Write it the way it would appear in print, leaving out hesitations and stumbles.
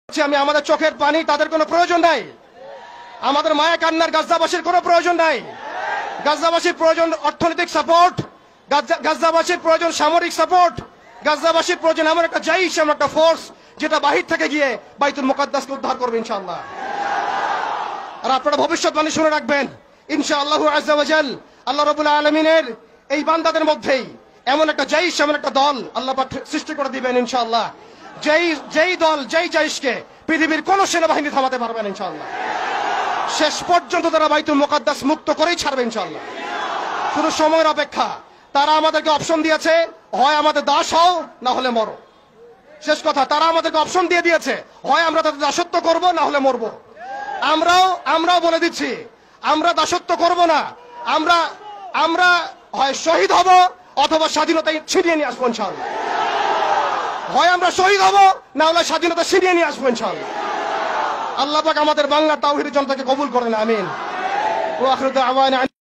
আমি আমাদের চোখের পানি তাদের কোনো প্রয়োজন নাই, আমাদের মায়া কান্নার গাজাবাসীর কোনো প্রয়োজন নাই। গাজাবাসীর প্রয়োজন অর্থনৈতিক সাপোর্ট, গাজাবাসীর প্রয়োজন সামরিক সাপোর্ট, গাজাবাসীর প্রয়োজন এমন একটা জাইশ, এমন একটা ফোর্স যেটা বাহির থেকে গিয়ে বাইতুল মুকাদ্দাসকে উদ্ধার করবে ইনশাআল্লাহ। আর আপনারা ভবিষ্যৎবাণী শুনে রাখবেন, ইনশাআল্লাহ আযজা ওয়া জাল আল্লাহ রাব্বুল আলামিনের এই বান্দাদের মধ্যেই এমন একটা জাইশ, এমন একটা দল আল্লাহ পাক সৃষ্টি করে দিবেন ইনশাআল্লাহ। যেই দল, যেই জাইশকে পৃথিবীর কোন সেনাবাহিনী থামাতে পারবে না ইনশাআল্লাহ। শেষ পর্যন্ত তারা বাইতুল মুকাদ্দাস মুক্ত করেই ছাড়বে ইনশাআল্লাহ। শুধু সময়ের অপেক্ষা। তারা আমাদেরকে অপশন দিয়েছে, হয় আমাদের দাস হও না হলে মরো। শেষ কথা, তারা আমাদেরকে অপশন দিয়ে দিয়েছে, হয় আমরা তাদের দাসত্ব করব না হলে মরবো। আমরাও বলে দিচ্ছি, আমরা দাসত্ব করব না, আমরা হয় শহীদ হব অথবা স্বাধীনতা ছিনিয়ে নিয়ে আসবো ইনশাআল্লাহ। হয় আমরা শহীদ হব না হলে স্বাধীনতা ছিনিয়ে নিয়ে আসবো ইনশাআল্লাহ। আল্লাহ পাক আমাদের বাংলার তাওহীদের জনতাকে কবুল করেন, আমিন। ওয়া আখিরু দাওয়ানা।